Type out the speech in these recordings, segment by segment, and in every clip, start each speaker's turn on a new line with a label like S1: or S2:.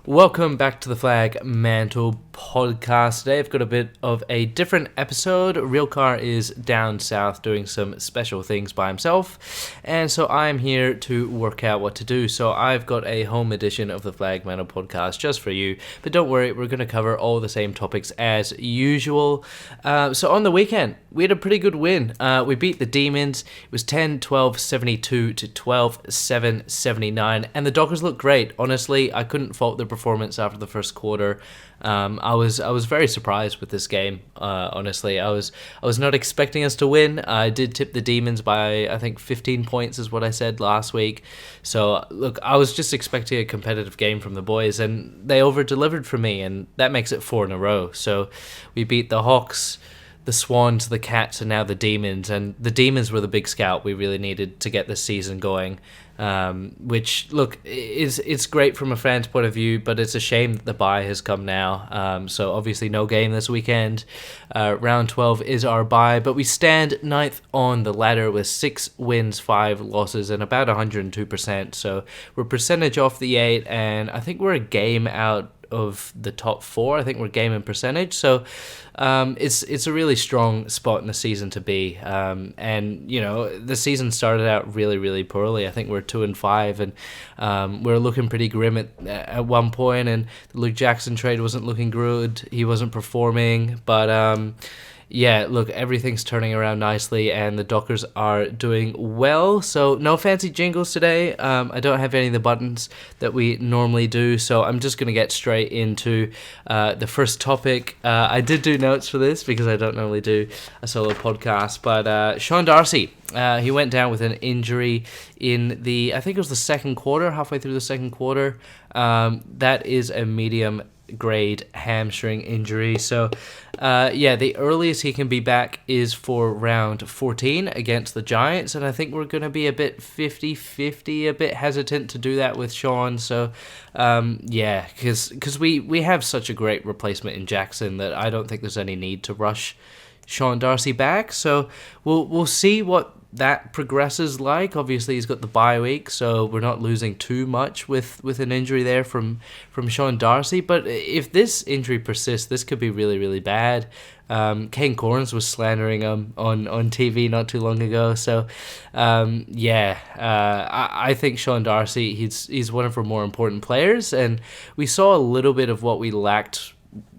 S1: Welcome back to the Flagmantle Podcast. Today I've got a bit of a different episode. Real Car is down south doing some special things by himself, and so I'm here to work out what to do. So I've got a home edition of the Flagmantle Podcast just for you, but don't worry, we're going to cover all the same topics as usual. So on the weekend, we had a pretty good win. We beat the Demons. It was 10-12-72 to 12-7-79, and the Dockers looked great. Honestly, I couldn't fault the performance after the first quarter. I was very surprised with this game. Honestly, I was not expecting us to win. I did tip the Demons by, I think, 15 points is what I said last week. So look, I was just expecting a competitive game from the boys, and they over-delivered for me, and that makes it 4 in a row. So we beat the Hawks, the Swans, the Cats, and now the Demons. And the Demons were the big scout we really needed to get this season going. Which, look, it's great from a fan's point of view, but it's a shame that the bye has come now. So obviously no game this weekend. Round 12 is our bye, but we stand ninth on the ladder with 6 wins, 5 losses, and about 102%. So we're percentage off the 8, and I think we're a game out of the top 4. I think we're game in percentage, so it's a really strong spot in the season to be. And you know, the season started out really poorly. I think we're 2-5, and we're looking pretty grim at one point. And the Luke Jackson trade wasn't looking good. He wasn't performing, but yeah, look, everything's turning around nicely, and the Dockers are doing well. So no fancy jingles today. I don't have any of the buttons that we normally do, so I'm just going to get straight into the first topic. I did do notes for this because I don't normally do a solo podcast, but Sean Darcy, he went down with an injury in I think it was the second quarter, halfway through the second quarter. That is a medium grade hamstring injury. So the earliest he can be back is for round 14 against the Giants, and I think we're going to be a bit 50-50, a bit hesitant to do that with Sean. So because we have such a great replacement in Jackson that I don't think there's any need to rush Sean Darcy back. So we'll see what that progresses like. Obviously he's got the bye week, so we're not losing too much with an injury there from Sean Darcy. But if this injury persists, this could be really bad. Kane Corns was slandering him on TV not too long ago. So I think Sean Darcy, he's one of our more important players, and we saw a little bit of what we lacked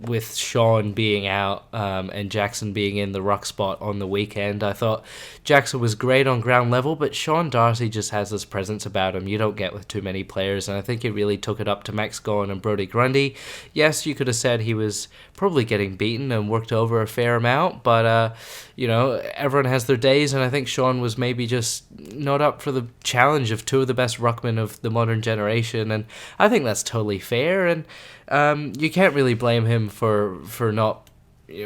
S1: with Sean being out and Jackson being in the ruck spot on the weekend. I thought Jackson was great on ground level, but Sean Darcy just has this presence about him you don't get with too many players, and I think he really took it up to Max Gawn and Brodie Grundy. Yes, you could have said he was probably getting beaten and worked over a fair amount, but everyone has their days, and I think Sean was maybe just not up for the challenge of two of the best ruckmen of the modern generation, and I think that's totally fair, and you can't really blame him for not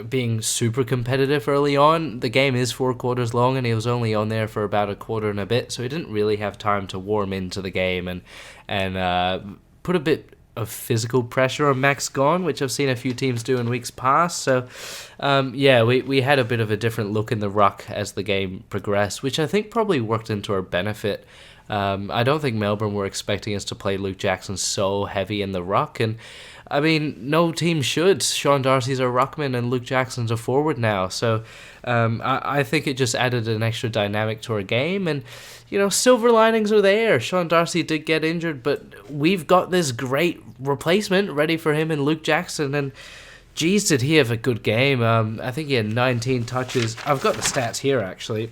S1: being super competitive early on. The game is 4 quarters long, and he was only on there for about a quarter and a bit, so he didn't really have time to warm into the game and put a bit of physical pressure on Max Gawn, which I've seen a few teams do in weeks past. So we had a bit of a different look in the ruck as the game progressed, which I think probably worked into our benefit. I don't think Melbourne were expecting us to play Luke Jackson so heavy in the ruck, and I mean, no team should. Sean Darcy's a ruckman and Luke Jackson's a forward now, so I think it just added an extra dynamic to our game, and silver linings are there. Sean Darcy did get injured, but we've got this great replacement ready for him in Luke Jackson, and geez, did he have a good game. I think he had 19 touches. I've got the stats here, actually.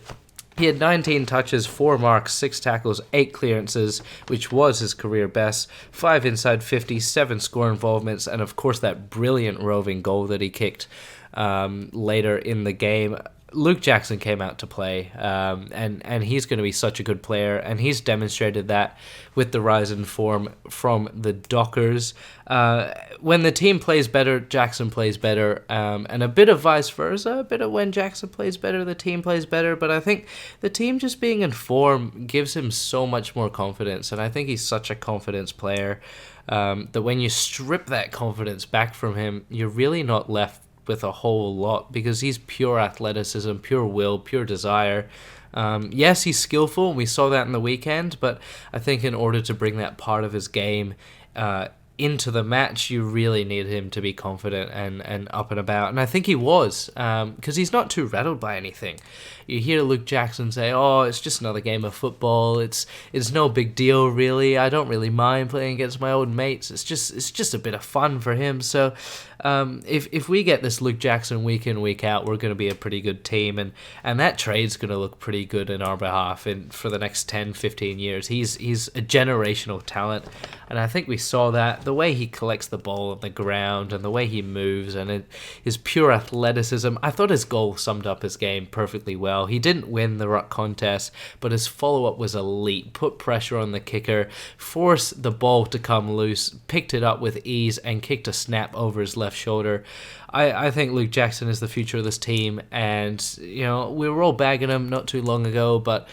S1: He had 19 touches, 4 marks, 6 tackles, 8 clearances, which was his career best, 5 inside 50, 7 score involvements, and of course that brilliant roving goal that he kicked later in the game. Luke Jackson came out to play, and he's going to be such a good player, and he's demonstrated that with the rise in form from the Dockers. When the team plays better, Jackson plays better, and a bit of vice versa. A bit of when Jackson plays better, the team plays better, but I think the team just being in form gives him so much more confidence, and I think he's such a confidence player that when you strip that confidence back from him, you're really not left with a whole lot, because he's pure athleticism, pure will, pure desire. Yes, he's skillful, and we saw that in the weekend, but I think in order to bring that part of his game into the match, you really need him to be confident and up and about. And I think he was, because he's not too rattled by anything. You hear Luke Jackson say, "Oh, it's just another game of football. It's no big deal, really. I don't really mind playing against my old mates. It's just a bit of fun for him." So if we get this Luke Jackson week in, week out, we're going to be a pretty good team. And that trade's going to look pretty good in our behalf for the next 10, 15 years. He's a generational talent. And I think we saw that. The way he collects the ball on the ground and the way he moves and his pure athleticism. I thought his goal summed up his game perfectly well. He didn't win the ruck contest, but his follow-up was elite. Put pressure on the kicker, forced the ball to come loose, picked it up with ease, and kicked a snap over his left shoulder. I think Luke Jackson is the future of this team, and we were all bagging him not too long ago, but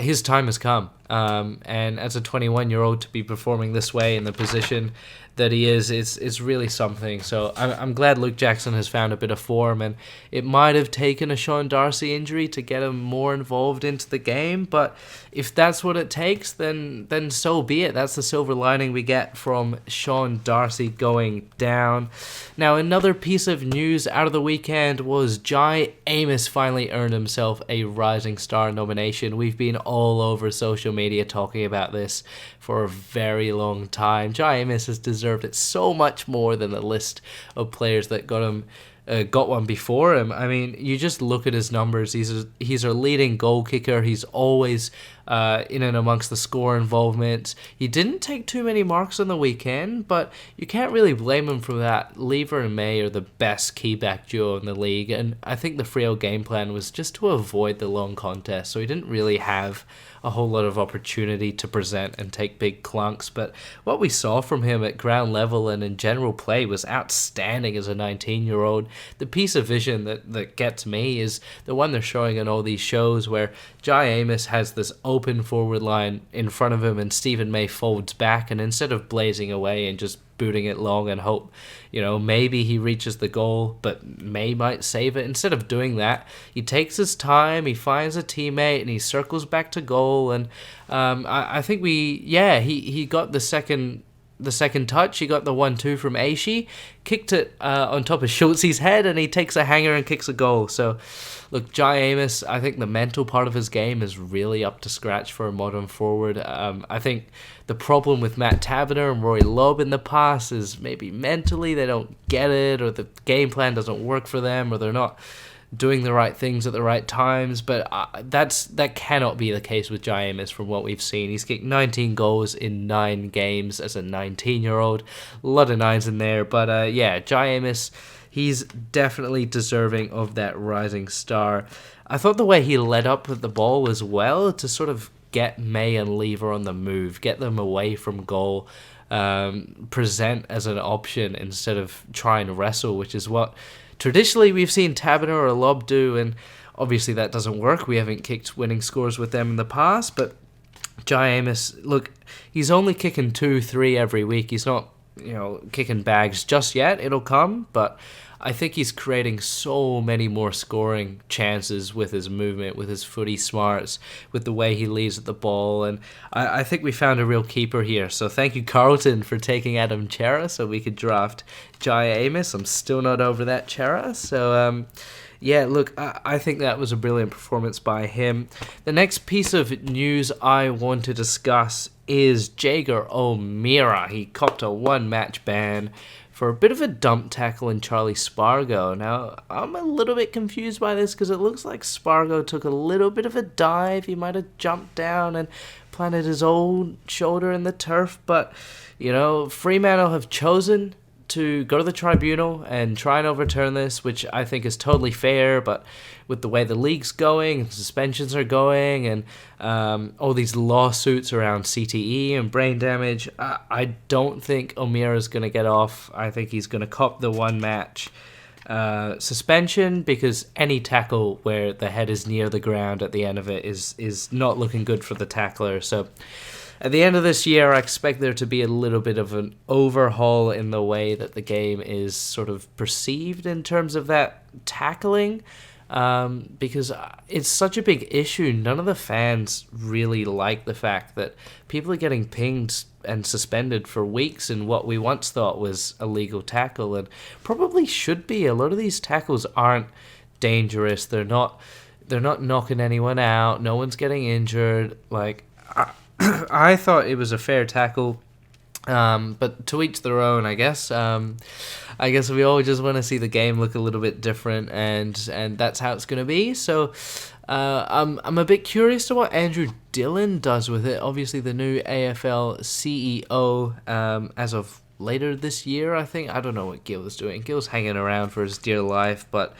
S1: his time has come. And as a 21-year-old to be performing this way in the position that he is really something. So I'm glad Luke Jackson has found a bit of form, and it might have taken a Sean Darcy injury to get him more involved into the game, but if that's what it takes, then so be it. That's the silver lining we get from Sean Darcy going down. Now, another piece of news out of the weekend was Jai Amos finally earned himself a Rising Star nomination. We've been all over social media talking about this for a very long time. Jai Amos has deserved it so much more than the list of players that got one before him. I mean, you just look at his numbers. He's our leading goal kicker. He's always in and amongst the score involvement. He didn't take too many marks on the weekend, but you can't really blame him for that. Lever and May are the best key-back duo in the league, and I think the Freo game plan was just to avoid the long contest, so he didn't really have a whole lot of opportunity to present and take big clunks. But what we saw from him at ground level and in general play was outstanding as a 19-year-old. The piece of vision that gets me is the one they're showing in all these shows where Jai Amos has this open forward line in front of him and Stephen May folds back, and instead of blazing away and just booting it long and hope, maybe he reaches the goal, but May might save it. Instead of doing that, he takes his time, he finds a teammate, and he circles back to goal. And I think he got the second touch. He got the 1-2 from Aishi, kicked it on top of Schultze's head, and he takes a hanger and kicks a goal. So, look, Jai Amos, I think the mental part of his game is really up to scratch for a modern forward. I think the problem with Matt Taverner and Roy Lobb in the past is maybe mentally they don't get it, or the game plan doesn't work for them, or they're not doing the right things at the right times, but that cannot be the case with Jai Amos from what we've seen. He's kicked 19 goals in 9 games as a 19-year-old. A lot of 9s in there, but Jai Amos, he's definitely deserving of that Rising Star. I thought the way he led up with the ball as well to sort of get May and Lever on the move, get them away from goal, present as an option instead of try and wrestle, which is what traditionally we've seen Taverner or Lobb do, and obviously that doesn't work. We haven't kicked winning scores with them in the past, but Jai Amos, look, he's only kicking 2-3 every week. He's not, kicking bags just yet. It'll come, but I think he's creating so many more scoring chances with his movement, with his footy smarts, with the way he leads at the ball, and I think we found a real keeper here. So thank you, Carlton, for taking Adam Chera so we could draft Jai Amos. I'm still not over that Chera. So, look, I think that was a brilliant performance by him. The next piece of news I want to discuss is Jaeger O'Meara. He copped a 1-match ban for a bit of a dump tackle in Charlie Spargo. Now, I'm a little bit confused by this because it looks like Spargo took a little bit of a dive. He might have jumped down and planted his old shoulder in the turf, but, Fremantle have chosen to go to the tribunal and try and overturn this, which I think is totally fair, but with the way the league's going and suspensions are going and all these lawsuits around CTE and brain damage, I don't think O'Meara's going to get off. I think he's going to cop the 1-match suspension, because any tackle where the head is near the ground at the end of it is not looking good for the tackler. So at the end of this year, I expect there to be a little bit of an overhaul in the way that the game is sort of perceived in terms of that tackling, because it's such a big issue. None of the fans really like the fact that people are getting pinged and suspended for weeks in what we once thought was a legal tackle, and probably should be. A lot of these tackles aren't dangerous. They're not knocking anyone out. No one's getting injured. Like, I thought it was a fair tackle, but to each their own, I guess. I guess we all just want to see the game look a little bit different, and that's how it's going to be. So I'm a bit curious to what Andrew Dillon does with it. Obviously, the new AFL CEO as of later this year, I think. I don't know what Gil is doing. Gil's hanging around for his dear life, but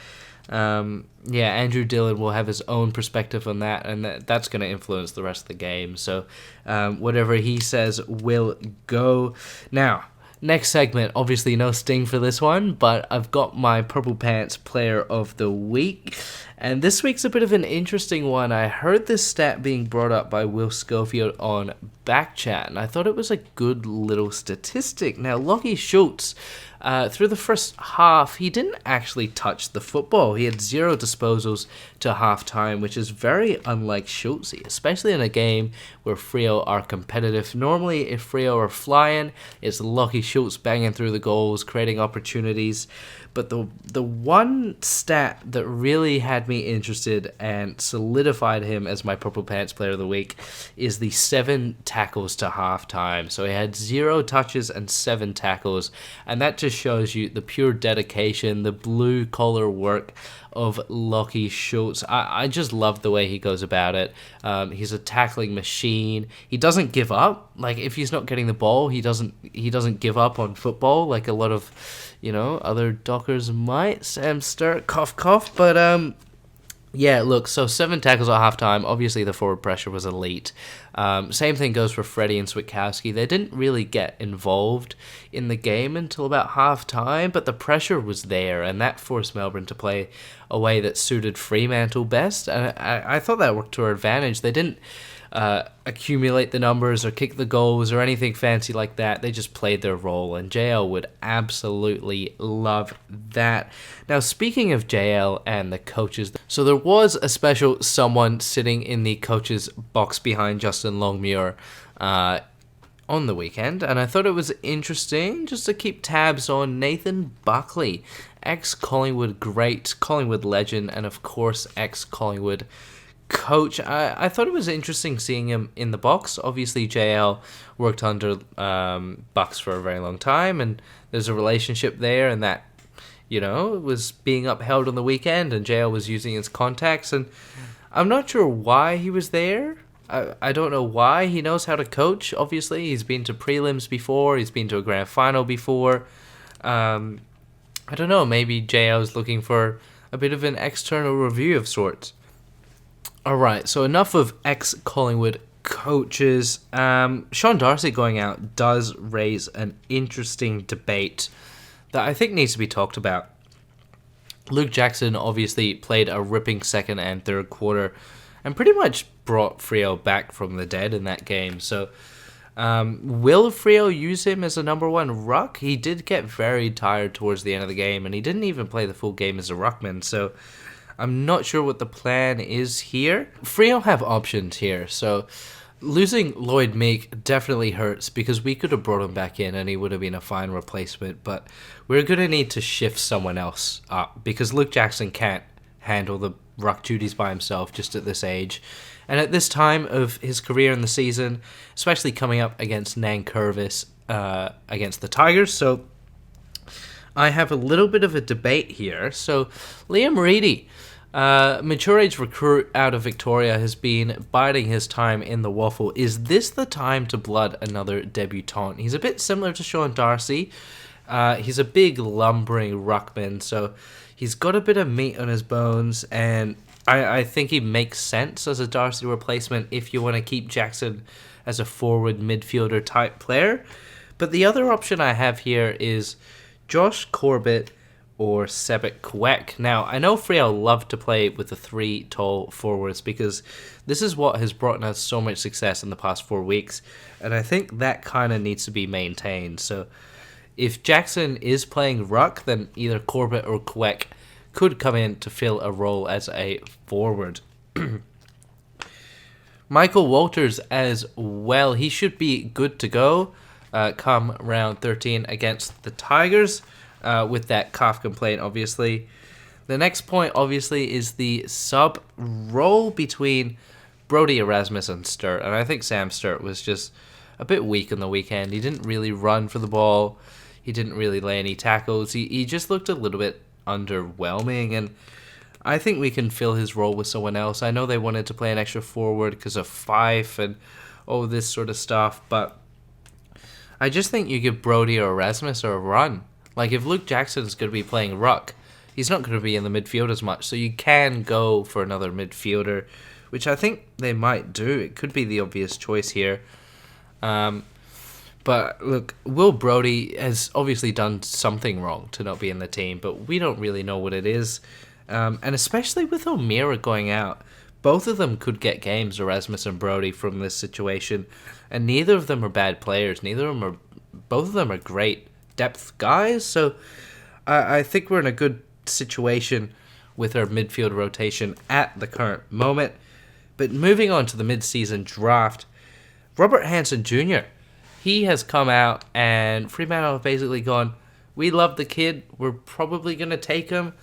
S1: Andrew Dillon will have his own perspective on that, and that's going to influence the rest of the game. So whatever he says will go. Now, next segment, obviously no sting for this one, but I've got my Purple Pants Player of the Week. And this week's a bit of an interesting one. I heard this stat being brought up by Will Schofield on Backchat, and I thought it was a good little statistic. Now, Lachie Schultz, through the first half, he didn't actually touch the football. He had 0 disposals to halftime, which is very unlike Schultzy, especially in a game where Freo are competitive. Normally, if Freo are flying, it's Lachie Schultz banging through the goals, creating opportunities. But the one stat that really had me interested and solidified him as my Purple Pants Player of the Week is the 7 tackles to halftime. So he had 0 touches and 7 tackles, and that just shows you the pure dedication, the blue-collar work of Lachie Schultz. I just love the way he goes about it. He's a tackling machine. He doesn't give up. Like, if he's not getting the ball, he doesn't give up on football like a lot of, other Dockers might. Sam Sturt, cough, cough. But, look, so 7 tackles at halftime. Obviously, the forward pressure was elite. Same thing goes for Freddie and Switkowski. They didn't really get involved in the game until about halftime, but the pressure was there, and that forced Melbourne to play a way that suited Fremantle best. And I thought that worked to our advantage. They didn't accumulate the numbers or kick the goals or anything fancy like that. They just played their role, and JL would absolutely love that. Now, speaking of JL and the coaches, so there was a special someone sitting in the coach's box behind Justin Longmuir on the weekend, and I thought it was interesting just to keep tabs on Nathan Buckley, ex-Collingwood great, Collingwood legend, and of course ex-Collingwood coach. I thought it was interesting seeing him in the box. Obviously, JL worked under Bucks for a very long time, and there's a relationship there, and that, was being upheld on the weekend, and JL was using his contacts, and I'm not sure why he was there. I don't know why. He knows how to coach, obviously. He's been to prelims before. He's been to a grand final before. I don't know. Maybe JL's looking for a bit of an external review of sorts. All right, so enough of ex-Collingwood coaches. Sean Darcy going out does raise an interesting debate that I think needs to be talked about. Luke Jackson obviously played a ripping second and third quarter and pretty much brought Freo back from the dead in that game. So will Freo use him as a number 1 ruck? He did get very tired towards the end of the game, and he didn't even play the full game as a ruckman. So I'm not sure what the plan is here. Freo have options here. So losing Lloyd Meek definitely hurts because we could have brought him back in and he would have been a fine replacement. But we're going to need to shift someone else up because Luke Jackson can't handle the ruck duties by himself just at this age. And at this time of his career in the season, especially coming up against Nankervis against the Tigers. So I have a little bit of a debate here. So Liam Reedy, mature age recruit out of Victoria, has been biding his time in the waffle. Is this the time to blood another debutant? He's a bit similar to Sean Darcy. He's a big lumbering ruckman, so he's got a bit of meat on his bones, and I think he makes sense as a Darcy replacement if you want to keep Jackson as a forward midfielder type player. But the other option I have here is Josh Corbett or Sebek Kwek. Now, I know Freo love to play with the 3 tall forwards because this is what has brought us so much success in the past 4 weeks, and I think that kind of needs to be maintained. So if Jackson is playing ruck, then either Corbett or Kwek could come in to fill a role as a forward. Michael Walters as well. He should be good to go come round 13 against the Tigers with that calf complaint, obviously. The next point, obviously, is the sub role between Brodie, Erasmus, and Sturt. And I think Sam Sturt was just a bit weak on the weekend. He didn't really run for the ball. He didn't really lay any tackles. He just looked a little bit underwhelming. And I think we can fill his role with someone else. I know they wanted to play an extra forward because of Fife and all this sort of stuff. But I just think you give Brodie or Erasmus a run. Like, if Luke Jackson's going to be playing ruck, he's not going to be in the midfield as much. So you can go for another midfielder, which I think they might do. It could be the obvious choice here. But look, Will Brodie has obviously done something wrong to not be in the team, but we don't really know what it is. And especially with O'Meara going out, both of them could get games, Erasmus and Brodie, from this situation. And neither of them are bad players. Both of them are great depth guys. So I think we're in a good situation with our midfield rotation at the current moment. But moving on to the mid-season draft, Robert Hansen Jr., he has come out and Fremantle have basically gone, we love the kid, we're probably going to take him.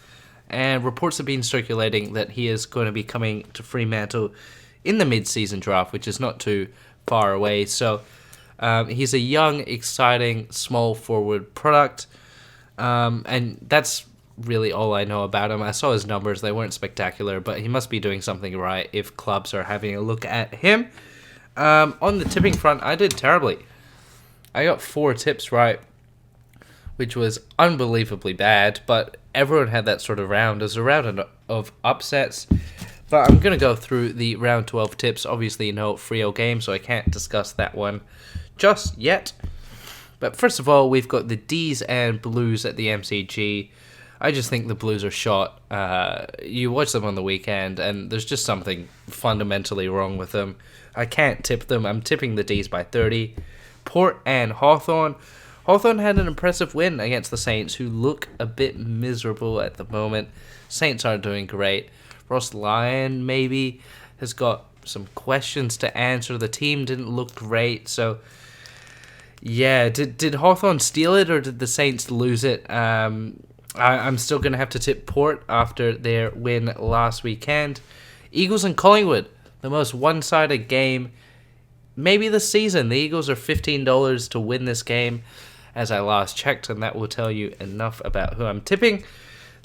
S1: And reports have been circulating that he is going to be coming to Fremantle in the mid-season draft, which is not too far away. So he's a young, exciting, small forward product. And that's really all I know about him. I saw his numbers. They weren't spectacular, but he must be doing something right if clubs are having a look at him. On the tipping front, I did terribly. I got 4 tips right, which was unbelievably bad, but everyone had that sort of round. It was a round of upsets, but I'm going to go through the round 12 tips. Obviously, no Freo game, so I can't discuss that one just yet. But first of all, we've got the D's and Blues at the MCG. I just think the Blues are shot. You watch them on the weekend, and there's just something fundamentally wrong with them. I can't tip them. I'm tipping the D's by 30. Port and Hawthorn. Hawthorn had an impressive win against the Saints, who look a bit miserable at the moment. Saints aren't doing great. Ross Lyon maybe has got some questions to answer. The team didn't look great, so yeah. Did Hawthorn steal it, or did the Saints lose it? I'm still going to have to tip Port after their win last weekend. Eagles and Collingwood, the most one-sided game maybe this season. The Eagles are $15 to win this game, as I last checked, and that will tell you enough about who I'm tipping.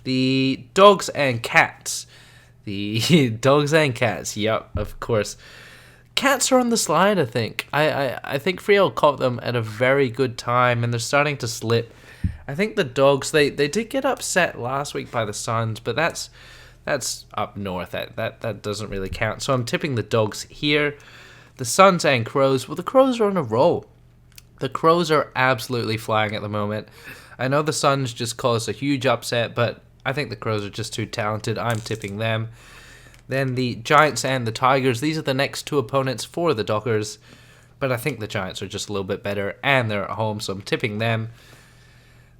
S1: The Dogs and Cats. The Dogs and Cats, yep, of course. Cats are on the slide, I think. I think Freo caught them at a very good time, and they're starting to slip. I think the Dogs, they did get upset last week by the Suns, but that's up north. That doesn't really count. So I'm tipping the Dogs here. The Suns and Crows. Well, the Crows are on a roll. The Crows are absolutely flying at the moment. I know the Suns just caused a huge upset, but I think the Crows are just too talented. I'm tipping them. Then the Giants and the Tigers. These are the next 2 opponents for the Dockers, but I think the Giants are just a little bit better, and they're at home, so I'm tipping them.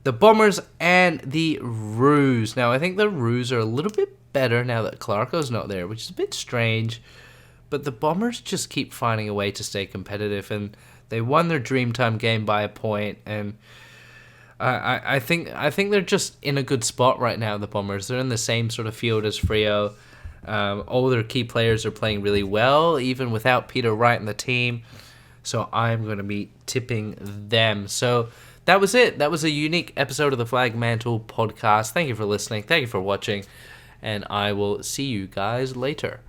S1: The Bombers and the Roos. Now, I think the Roos are a little bit better now that Clarko's not there, which is a bit strange. But the Bombers just keep finding a way to stay competitive, and they won their Dreamtime game by a point. And I think they're just in a good spot right now. The Bombers, they're in the same sort of field as Freo. All their key players are playing really well, even without Peter Wright in the team. So I'm going to be tipping them. So that was it. That was a unique episode of the Flagmantle Podcast. Thank you for listening. Thank you for watching. And I will see you guys later.